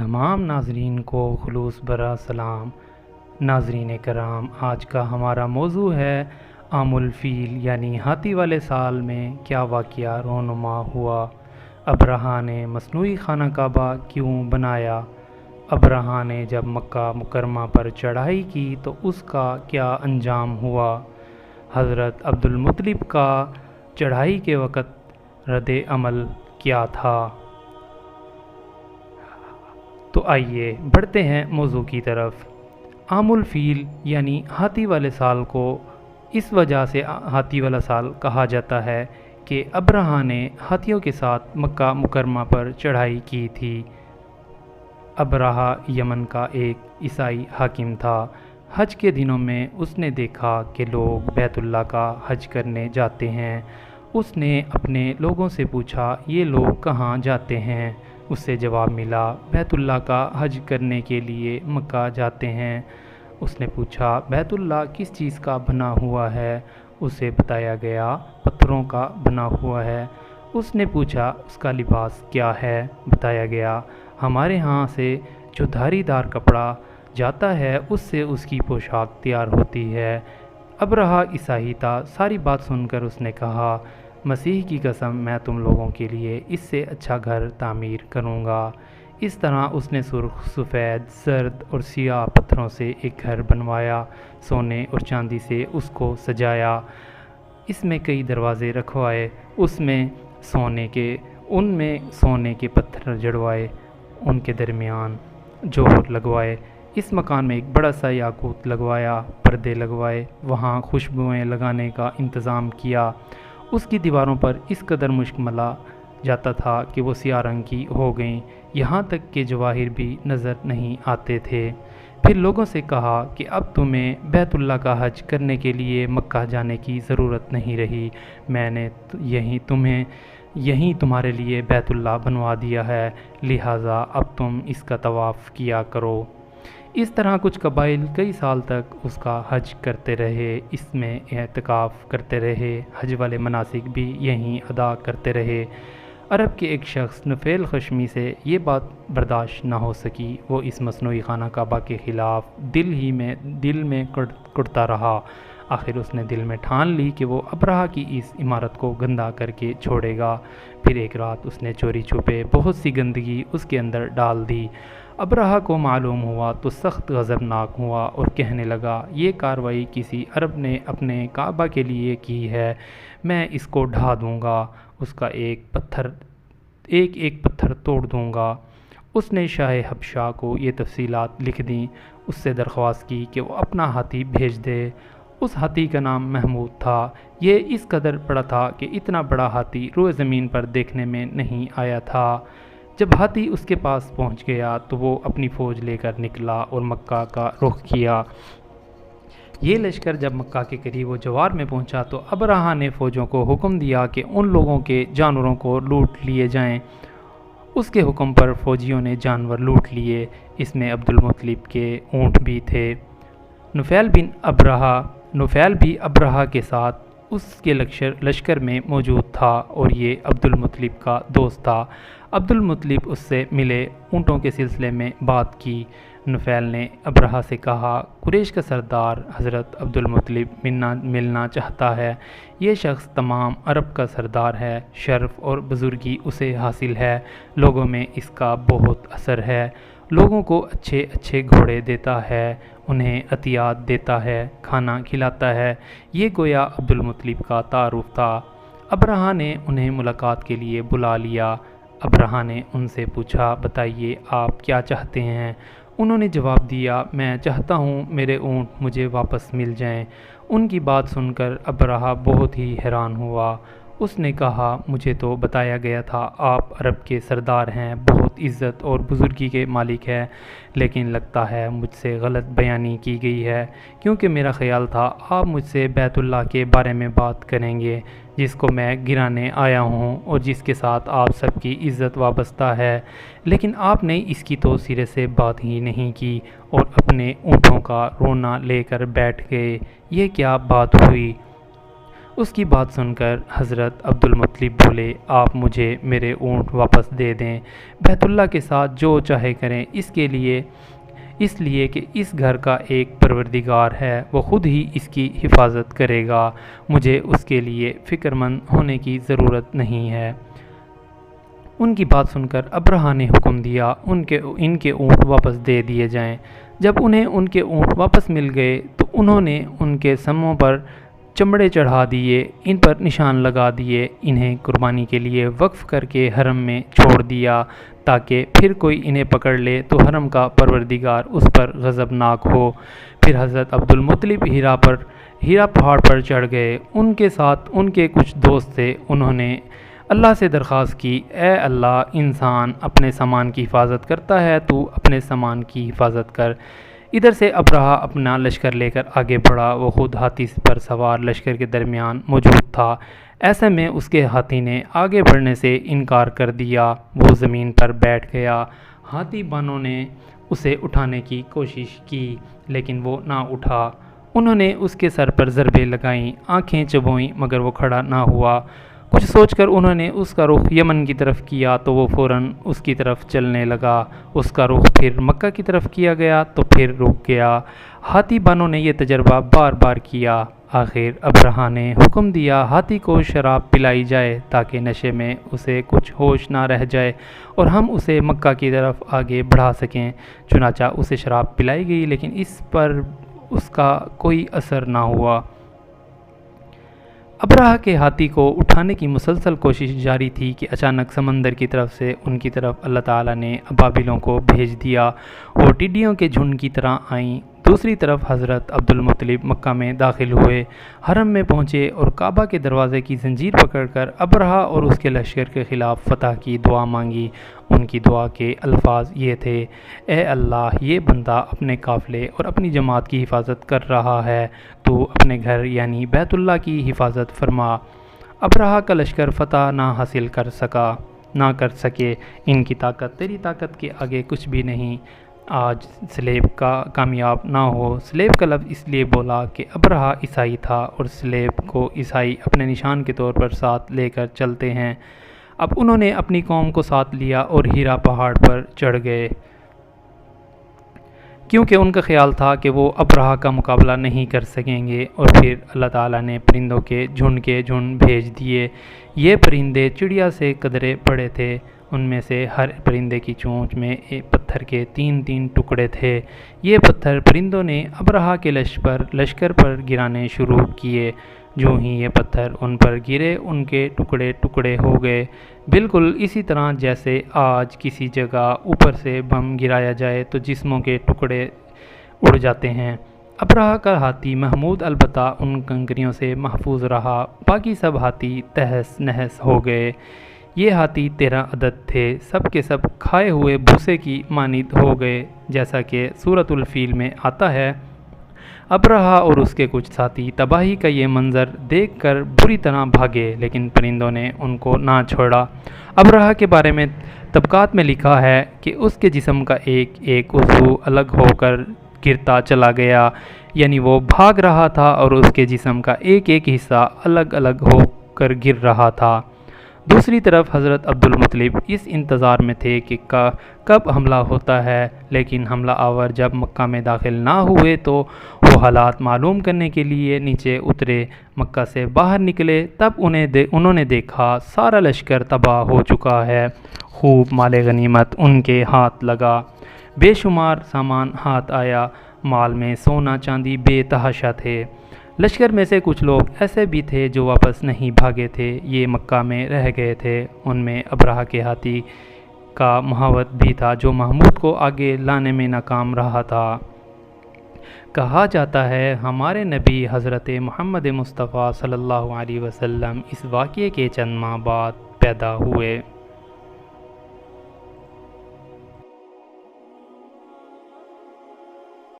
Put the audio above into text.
तमाम नाज़रीन को खुलूस भरा सलाम। नाज़रीन करام, आज का हमारा मौजू है आमुल फ़ील यानी हाथी वाले साल में क्या वाक़या रोनुमा हुआ। अबरहा ने मसनूई खाना काबा क्यों बनाया? अबरहा ने जब मक्का मुकरमा पर चढ़ाई की तो उसका क्या अंजाम हुआ? हज़रत अब्दुल मुत्तलिब का चढ़ाई के वक़्त रद्द अमल क्या था? तो आइए बढ़ते हैं मौजू की तरफ। आमुल फ़ील यानी हाथी वाले साल को इस वजह से हाथी वाला साल कहा जाता है कि अबरहा ने हाथियों के साथ मक्का मुकरमा पर चढ़ाई की थी। अबरहा यमन का एक ईसाई हाकिम था। हज के दिनों में उसने देखा कि लोग बैतुल्लाह का हज करने जाते हैं। उसने अपने लोगों से पूछा, ये लोग कहाँ जाते हैं? उससे जवाब मिला, बैतुल्लाह का हज करने के लिए मक्का जाते हैं। उसने पूछा, बैतुल्लाह किस चीज़ का बना हुआ है? उसे बताया गया, पत्थरों का बना हुआ है। उसने पूछा, उसका लिबास क्या है? बताया गया, हमारे यहाँ से जो धारीदार कपड़ा जाता है उससे उसकी पोशाक तैयार होती है। अबरहा ईसाई था। सारी बात सुनकर उसने कहा, मसीह की कसम, मैं तुम लोगों के लिए इससे अच्छा घर तामीर करूँगा। इस तरह उसने सुर्ख, सफ़ेद, जर्द और सियाह पत्थरों से एक घर बनवाया। सोने और चांदी से उसको सजाया। इसमें कई दरवाज़े रखवाए। उनमें सोने के पत्थर जड़वाए। उनके दरमियान जोहर लगवाए। इस मकान में एक बड़ा सा याकूत लगवाया। पर्दे लगवाए। वहाँ खुशबुएं लगाने का इंतज़ाम किया। उसकी दीवारों पर इस कदर मुश्क मला जाता था कि वो सियाह रंग की हो गईं। यहाँ तक कि जवाहिर भी नज़र नहीं आते थे। फिर लोगों से कहा कि अब तुम्हें बैतुल्लाह का हज करने के लिए मक्का जाने की ज़रूरत नहीं रही। मैंने यहीं तुम्हारे लिए बैतुल्लाह बनवा दिया है, लिहाजा अब तुम इसका तवाफ़ किया करो। इस तरह कुछ कबाइल कई साल तक उसका हज करते रहे, इसमें एहतिकाफ़ करते रहे, हज वाले मनासिक भी यहीं अदा करते रहे। अरब के एक शख्स नुफ़ैल ख़शमी से ये बात बर्दाश्त ना हो सकी। वो इस मसनूई खाना काबा के ख़िलाफ़ दिल में कुढ़ता रहा। आखिर उसने दिल में ठान ली कि वो अबरहा की इस इमारत को गंदा करके छोड़ेगा। फिर एक रात उसने चोरी छुपे बहुत सी गंदगी उसके अंदर डाल दी। अबरहा को मालूम हुआ तो सख्त गज़बनाक हुआ और कहने लगा, ये कार्रवाई किसी अरब ने अपने काबा के लिए की है, मैं इसको ढा दूँगा, उसका एक एक पत्थर तोड़ दूँगा। उसने शाह हबशा को ये तफसीलात लिख दी। उससे दरख्वास्त की कि वो अपना हाथी भेज दे। उस हाथी का नाम महमूद था। ये इस कदर बड़ा था कि इतना बड़ा हाथी रोए ज़मीन पर देखने में नहीं आया था। जब हाथी उसके पास पहुंच गया तो वो अपनी फ़ौज लेकर निकला और मक्का का रुख किया। ये लश्कर जब मक्का के करीब वो जवार में पहुंचा तो अबरहा ने फ़ौजों को हुक्म दिया कि उन लोगों के जानवरों को लूट लिए जाएं। उसके हुक्म पर फ़ौजियों ने जानवर लूट लिए। इसमें अब्दुल मुत्तलिब के ऊँट भी थे। नुफ़ैल भी अबरहा के साथ उसके लश्कर में मौजूद था और ये अब्दुल मुत्तलिब का दोस्त था। अब्दुल मुत्तलिब उससे मिले, ऊँटों के सिलसिले में बात की। नुफ़ैल ने अबरहा से कहा, कुरैश का सरदार हज़रत अब्दुल मुत्तलिब मिलना चाहता है। ये शख्स तमाम अरब का सरदार है। शर्फ़ और बुज़ुर्गी उसे हासिल है। लोगों में इसका बहुत असर है। लोगों को अच्छे अच्छे घोड़े देता है, उन्हें अतियात देता है, खाना खिलाता है। ये गोया अब्दुल मुत्तलिब का तारुफ था। अबरहा ने उन्हें मुलाकात के लिए बुला लिया। अबरहा ने उनसे पूछा, बताइए आप क्या चाहते हैं? उन्होंने जवाब दिया, मैं चाहता हूँ मेरे ऊँट मुझे वापस मिल जाएं। उनकी बात सुनकर अबरहा बहुत ही हैरान हुआ। उसने कहा, मुझे तो बताया गया था आप अरब के सरदार हैं, बहुत इज़्ज़त और बुज़ुर्गी के मालिक हैं, लेकिन लगता है मुझसे गलत बयानी की गई है, क्योंकि मेरा ख़्याल था आप मुझसे बैतुल्लाह के बारे में बात करेंगे, जिसको मैं गिराने आया हूँ और जिसके साथ आप सबकी इज़्ज़त वाबस्ता है। लेकिन आपने इसकी तो सिरे से बात ही नहीं की और अपने ऊँटों का रोना लेकर बैठ गए। ये क्या बात हुई? اس کی بات سن کر حضرت عبد المطلب بولے، آپ مجھے میرے اونٹ واپس دے دیں، بیت اللہ کے ساتھ جو چاہے کریں، اس لیے کہ اس گھر کا ایک پروردگار ہے، وہ خود ہی اس کی حفاظت کرے گا، مجھے اس کے لیے فکر مند ہونے کی ضرورت نہیں ہے۔ ان کی بات سن کر ابرہہ نے حکم دیا ان کے اونٹ واپس دے دیے جائیں۔ جب انہیں ان کے اونٹ واپس مل گئے تو انہوں نے ان کے سموں پر چمڑے چڑھا دیے، ان پر نشان لگا دیے، انہیں قربانی کے لیے وقف کر کے حرم میں چھوڑ دیا تاکہ پھر کوئی انہیں پکڑ لے تو حرم کا پروردگار اس پر غضبناک ہو۔ پھر حضرت عبد المطلب ہیرا پہاڑ پر چڑھ گئے، ان کے ساتھ ان کے کچھ دوست تھے۔ انہوں نے اللہ سے درخواست کی، اے اللہ، انسان اپنے سامان کی حفاظت کرتا ہے، تو اپنے سامان کی حفاظت کر۔ ادھر سے ابرہہ اپنا لشکر لے کر آگے بڑھا، وہ خود ہاتھی پر سوار لشکر کے درمیان موجود تھا۔ ایسے میں اس کے ہاتھی نے آگے بڑھنے سے انکار کر دیا، وہ زمین پر بیٹھ گیا۔ ہاتھی بانوں نے اسے اٹھانے کی کوشش کی لیکن وہ نہ اٹھا۔ انہوں نے اس کے سر پر ضربیں لگائیں، آنکھیں چبوئیں مگر وہ کھڑا نہ ہوا۔ کچھ سوچ کر انہوں نے اس کا رخ یمن کی طرف کیا تو وہ فوراً اس کی طرف چلنے لگا۔ اس کا رخ پھر مکہ کی طرف کیا گیا تو پھر رک گیا۔ ہاتھی بانوں نے یہ تجربہ بار بار کیا۔ آخر ابرہہ نے حکم دیا ہاتھی کو شراب پلائی جائے تاکہ نشے میں اسے کچھ ہوش نہ رہ جائے اور ہم اسے مکہ کی طرف آگے بڑھا سکیں۔ چنانچہ اسے شراب پلائی گئی لیکن اس پر اس کا کوئی اثر نہ ہوا۔ ابرہہ کے ہاتھی کو اٹھانے کی مسلسل کوشش جاری تھی کہ اچانک سمندر کی طرف سے ان کی طرف اللہ تعالیٰ نے ابابیلوں کو بھیج دیا۔ وہ ٹڈیوں کے جھنڈ کی طرح آئیں۔ دوسری طرف حضرت عبد المطلب مکہ میں داخل ہوئے، حرم میں پہنچے اور کعبہ کے دروازے کی زنجیر پکڑ کر ابرہہ اور اس کے لشکر کے خلاف فتح کی دعا مانگی۔ ان کی دعا کے الفاظ یہ تھے، اے اللہ، یہ بندہ اپنے قافلے اور اپنی جماعت کی حفاظت کر رہا ہے، تو اپنے گھر یعنی بیت اللہ کی حفاظت فرما۔ ابرہہ کا لشکر فتح نہ کر سکے، ان کی طاقت تیری طاقت کے آگے کچھ بھی نہیں۔ آج سلیب کا کامیاب نہ ہو۔ سلیب کا لفظ اس لیے بولا کہ ابرہہ عیسائی تھا اور سلیب کو عیسائی اپنے نشان کے طور پر ساتھ لے کر چلتے ہیں۔ اب انہوں نے اپنی قوم کو ساتھ لیا اور ہیرا پہاڑ پر چڑھ گئے، کیونکہ ان کا خیال تھا کہ وہ ابرہہ کا مقابلہ نہیں کر سکیں گے۔ اور پھر اللہ تعالیٰ نے پرندوں کے جھنڈ بھیج دیے۔ یہ پرندے چڑیا سے قدرے بڑے تھے، ان میں سے ہر پرندے کی چونچ میں ایک پتھر کے 3 ٹکڑے تھے۔ یہ پتھر پرندوں نے ابرہہ کے لشکر پر گرانے شروع کیے۔ جو ہی یہ پتھر ان پر گرے، ان کے ٹکڑے ہو گئے، بالکل اسی طرح جیسے آج کسی جگہ اوپر سے بم گرایا جائے تو جسموں کے ٹکڑے اڑ جاتے ہیں۔ ابرہہ کا ہاتھی محمود البتہ ان کنکریوں سے محفوظ رہا، باقی سب ہاتھی تہس نہس ہو گئے۔ یہ ہاتھی 13 عدد تھے، سب کے سب کھائے ہوئے بھوسے کی مانند ہو گئے، جیسا کہ سورۃ الفیل میں آتا ہے۔ ابرہہ اور اس کے کچھ ساتھی تباہی کا یہ منظر دیکھ کر بری طرح بھاگے، لیکن پرندوں نے ان کو نہ چھوڑا۔ ابرہہ کے بارے میں طبقات میں لکھا ہے کہ اس کے جسم کا ایک عضو الگ ہو کر گرتا چلا گیا، یعنی وہ بھاگ رہا تھا اور اس کے جسم کا ایک حصہ الگ ہو کر گر رہا تھا۔ دوسری طرف حضرت عبد المطلب اس انتظار میں تھے کہ کب حملہ ہوتا ہے، لیکن حملہ آور جب مکہ میں داخل نہ ہوئے تو وہ حالات معلوم کرنے کے لیے نیچے اترے۔ مکہ سے باہر نکلے تب انہوں نے دیکھا سارا لشکر تباہ ہو چکا ہے، خوب مال غنیمت ان کے ہاتھ لگا، بے شمار سامان ہاتھ آیا، مال میں سونا چاندی بے تحاشا تھے۔ لشکر میں سے کچھ لوگ ایسے بھی تھے جو واپس نہیں بھاگے تھے، یہ مکہ میں رہ گئے تھے۔ ان میں ابرہہ کے ہاتھی کا محاوت بھی تھا جو محمود کو آگے لانے میں ناکام رہا تھا۔ کہا جاتا ہے ہمارے نبی حضرت محمد مصطفیٰ صلی اللہ علیہ وسلم اس واقعے کے چند ماہ بعد پیدا ہوئے۔